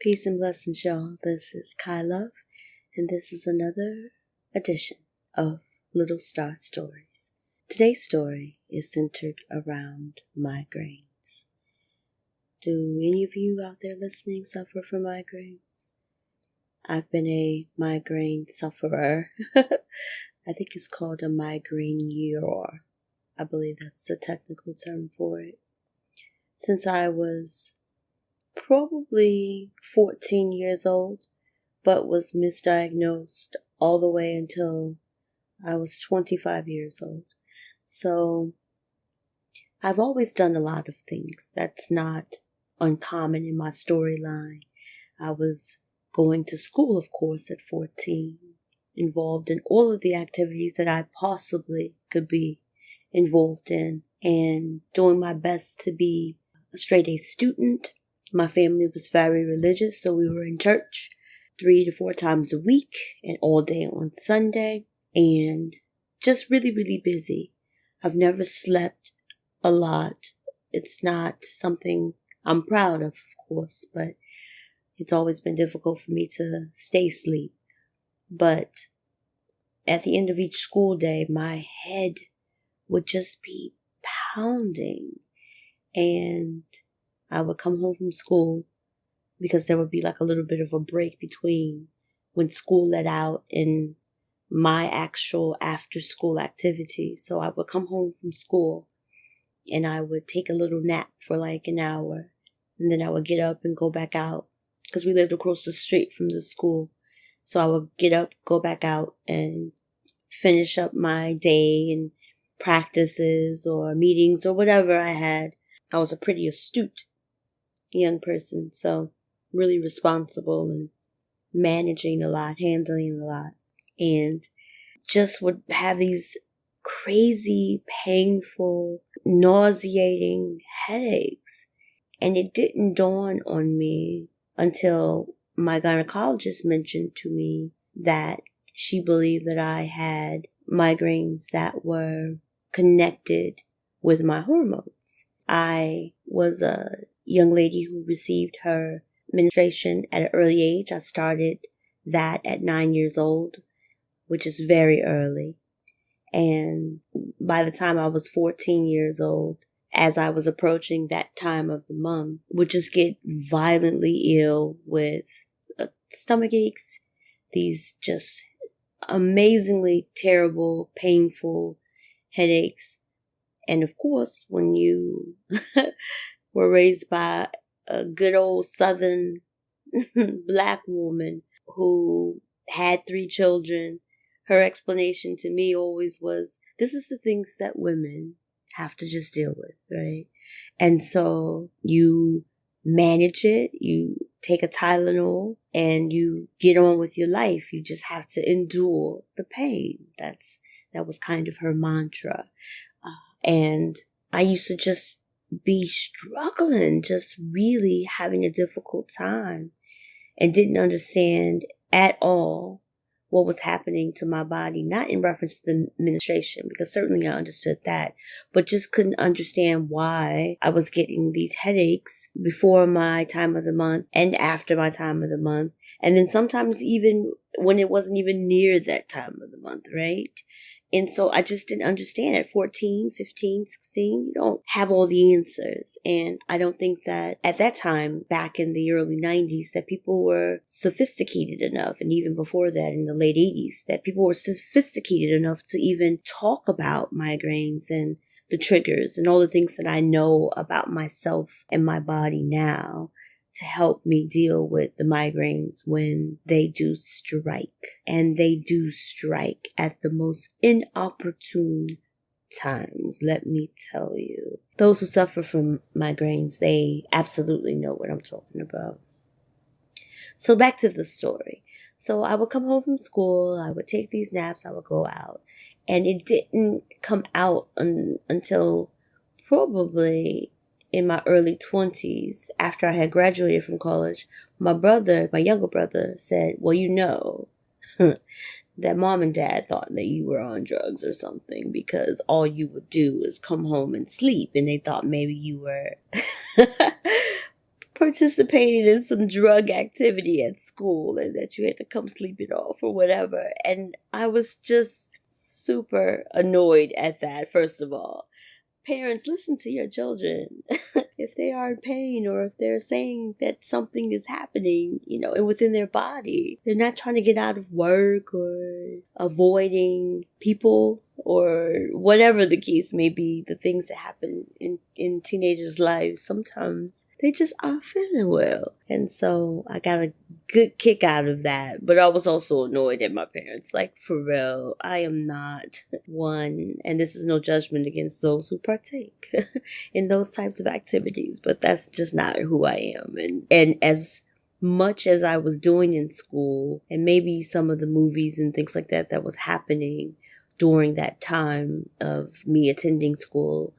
Peace and blessings, y'all. This is Kai Love, and this is another edition of Little Star Stories. Today's story is centered around migraines. Do any of you out there listening suffer from migraines? I've been a migraine sufferer. I think it's called a migraineur. I believe that's the technical term for it. Since I was probably 14 years old, but was misdiagnosed all the way until I was 25 years old. So I've always done a lot of things. That's not uncommon in my storyline. I was going to school, of course, at 14, involved in all of the activities that I possibly could be involved in, and doing my best to be a straight-A student. My family was very religious, so we were in church 3 to 4 times a week and all day on Sunday, and just really, really busy. I've never slept a lot. It's not something I'm proud of course, but it's always been difficult for me to stay asleep. But at the end of each school day, my head would just be pounding, and I would come home from school because there would be like a little bit of a break between when school let out and my actual after school activities. So I would come home from school and I would take a little nap for like an hour, and then I would get up and go back out because we lived across the street from the school. So I would get up, go back out and finish up my day and practices or meetings or whatever I had. I was a pretty astute young person, so really responsible and managing a lot, handling a lot, and just would have these crazy, painful, nauseating headaches. And it didn't dawn on me until my gynecologist mentioned to me that she believed that I had migraines that were connected with my hormones. I was a young lady who received her menstruation at an early age. I started that at 9 years old, which is very early. And by the time I was 14 years old, as I was approaching that time of the month, would just get violently ill with stomach aches, these just amazingly terrible, painful headaches. And of course, when you were raised by a good old Southern black woman who had 3 children, her explanation to me always was, this is the things that women have to just deal with, right? And so you manage it, you take a Tylenol, and you get on with your life. You just have to endure the pain. That was kind of her mantra. And I used to just be struggling, just really having a difficult time, and didn't understand at all what was happening to my body, not in reference to the menstruation, because certainly I understood that, but just couldn't understand why I was getting these headaches before my time of the month and after my time of the month. And then sometimes even when it wasn't even near that time of the month, right? And so I just didn't understand. At 14, 15, 16, you don't have all the answers. And I don't think that at that time, back in the early 90s, that people were sophisticated enough, and even before that in the late 80s, that people were sophisticated enough to even talk about migraines and the triggers and all the things that I know about myself and my body now to help me deal with the migraines when they do strike. And they do strike at the most inopportune times, let me tell you. Those who suffer from migraines, they absolutely know what I'm talking about. So back to the story. So I would come home from school, I would take these naps, I would go out. And it didn't come out until probably in my early 20s, after I had graduated from college. My younger brother said, well, you know, that mom and dad thought that you were on drugs or something because all you would do is come home and sleep, and they thought maybe you were participated in some drug activity at school and that you had to come sleep it off or whatever. And I was just super annoyed at that, first of all. Parents, listen to your children. If they are in pain or if they're saying that something is happening, and within their body, they're not trying to get out of work or avoiding people or whatever the case may be, the things that happen in teenagers' lives. Sometimes they just aren't feeling well. And so I got a good kick out of that. But I was also annoyed at my parents. Like, for real, I am not one, and this is no judgment against those who partake in those types of activities, but that's just not who I am. And as much as I was doing in school, and maybe some of the movies and things like that was happening during that time of me attending school,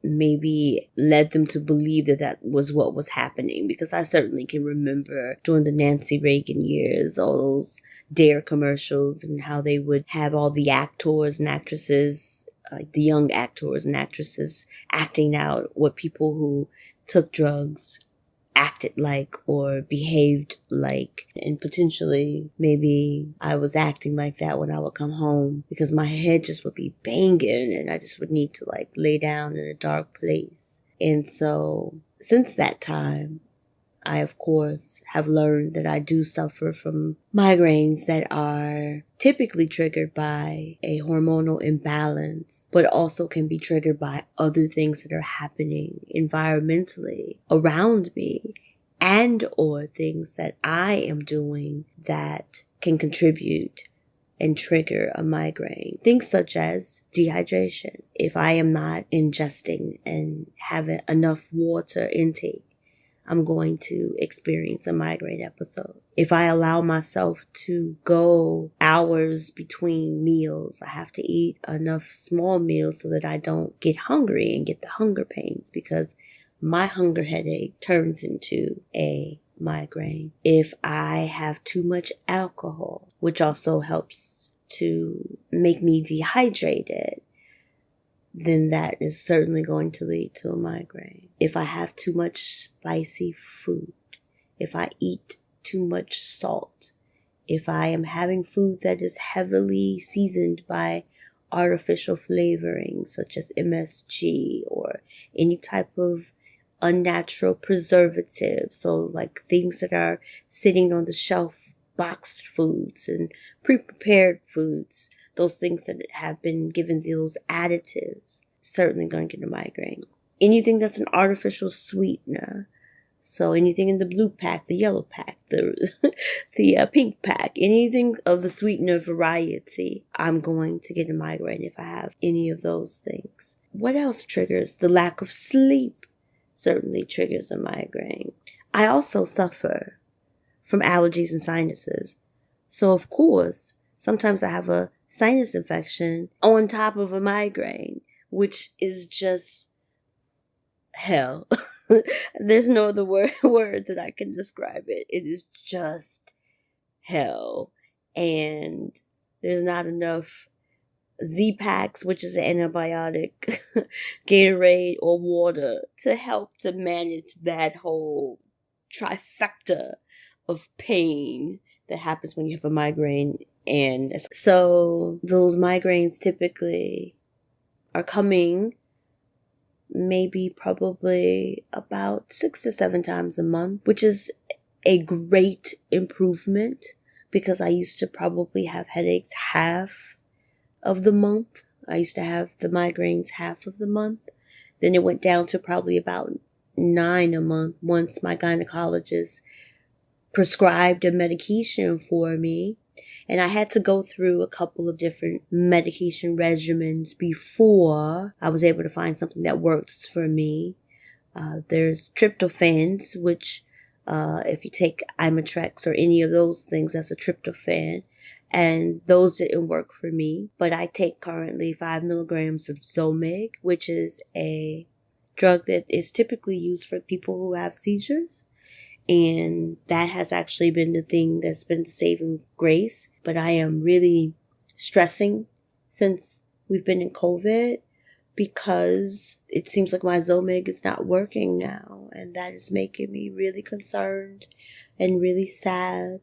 maybe led them to believe that was what was happening, because I certainly can remember during the Nancy Reagan years, all those Dare commercials and how they would have all the actors and actresses, the young actors and actresses, acting out what people who took drugs acted like or behaved like. And potentially maybe I was acting like that when I would come home, because my head just would be banging and I just would need to lay down in a dark place. And so since that time, I, of course, have learned that I do suffer from migraines that are typically triggered by a hormonal imbalance, but also can be triggered by other things that are happening environmentally around me, and or things that I am doing that can contribute and trigger a migraine. Things such as dehydration. If I am not ingesting and having enough water intake, I'm going to experience a migraine episode. If I allow myself to go hours between meals, I have to eat enough small meals so that I don't get hungry and get the hunger pains, because my hunger headache turns into a migraine. If I have too much alcohol, which also helps to make me dehydrated, then that is certainly going to lead to a migraine. If I have too much spicy food, if I eat too much salt, if I am having food that is heavily seasoned by artificial flavoring such as MSG or any type of unnatural preservative, so things that are sitting on the shelf, boxed foods and pre-prepared foods, those things that have been given those additives, certainly going to get a migraine. Anything that's an artificial sweetener, so anything in the blue pack, the yellow pack, the pink pack, anything of the sweetener variety, I'm going to get a migraine if I have any of those things. What else triggers? The lack of sleep certainly triggers a migraine. I also suffer from allergies and sinuses. So of course, sometimes I have a sinus infection on top of a migraine, which is just hell. There's no other word that I can describe it. It is just hell. And there's not enough Z-Packs, which is an antibiotic, Gatorade, or water to help to manage that whole trifecta of pain that happens when you have a migraine. And so those migraines typically are coming maybe probably about 6 to 7 times a month, which is a great improvement, because I used to probably have headaches half of the month. I used to have the migraines half of the month. Then it went down to probably about 9 a month once my gynecologist prescribed a medication for me. And I had to go through a couple of different medication regimens before I was able to find something that works for me. There's tryptophans, which if you take Imitrex or any of those things, that's a tryptophan. And those didn't work for me. But I take currently 5 milligrams of Zomig, which is a drug that is typically used for people who have seizures. And that has actually been the thing that's been the saving grace. But I am really stressing since we've been in COVID, because it seems like my Zomig is not working now, and that is making me really concerned and really sad,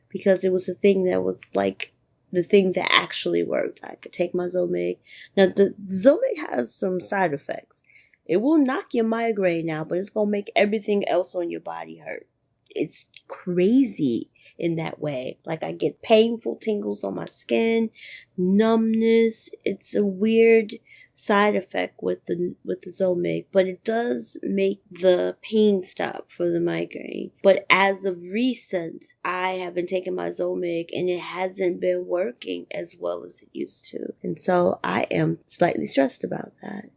because it was a thing that was like the thing that actually worked. I could take my Zomig. Now, the Zomig has some side effects. It will knock your migraine out, but it's going to make everything else on your body hurt. It's crazy in that way. Like, I get painful tingles on my skin, numbness. It's a weird side effect with the Zomig, but it does make the pain stop for the migraine. But as of recent, I have been taking my Zomig and it hasn't been working as well as it used to. And so I am slightly stressed about that.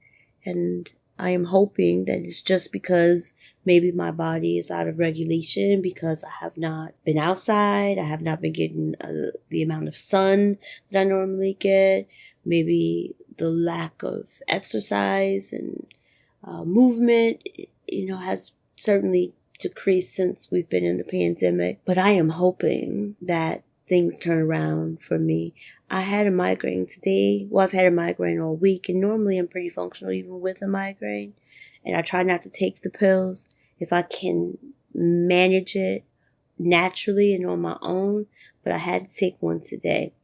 And I am hoping that it's just because maybe my body is out of regulation because I have not been outside. I have not been getting the amount of sun that I normally get. Maybe the lack of exercise and movement, has certainly decreased since we've been in the pandemic. But I am hoping that things turn around for me. I had a migraine today. Well, I've had a migraine all week, and normally I'm pretty functional even with a migraine. And I try not to take the pills if I can manage it naturally and on my own. But I had to take one today.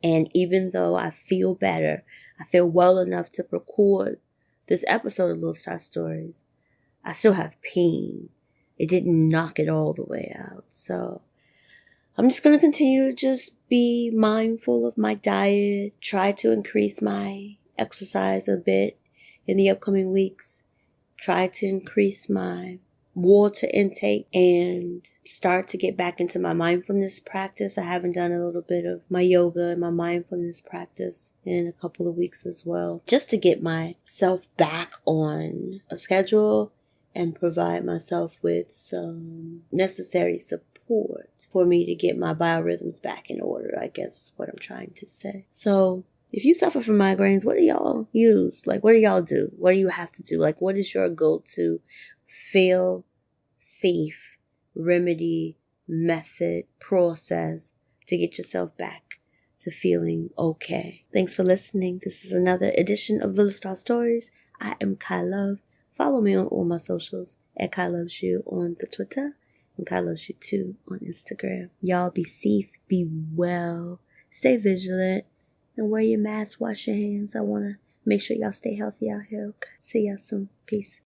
And even though I feel better, I feel well enough to record this episode of Little Star Stories, I still have pain. It didn't knock it all the way out. So I'm just going to continue to just be mindful of my diet, try to increase my exercise a bit in the upcoming weeks, try to increase my water intake, and start to get back into my mindfulness practice. I haven't done a little bit of my yoga and my mindfulness practice in a couple of weeks as well, just to get myself back on a schedule and provide myself with some necessary support for me to get my biorhythms back in order, I guess is what I'm trying to say. So if you suffer from migraines, what do y'all use? Like, what do y'all do? What do you have to do? Like, what is your go-to feel safe remedy, method, process to get yourself back to feeling okay? Thanks for listening. This is another edition of Little Star Stories. I am Kai Love. Follow me on all my socials at Kai Loves You on the Twitter and Kai Loves You too on Instagram. Y'all be safe, be well, stay vigilant, and wear your mask, wash your hands. I want to make sure y'all stay healthy out here. Okay? See y'all soon. Peace.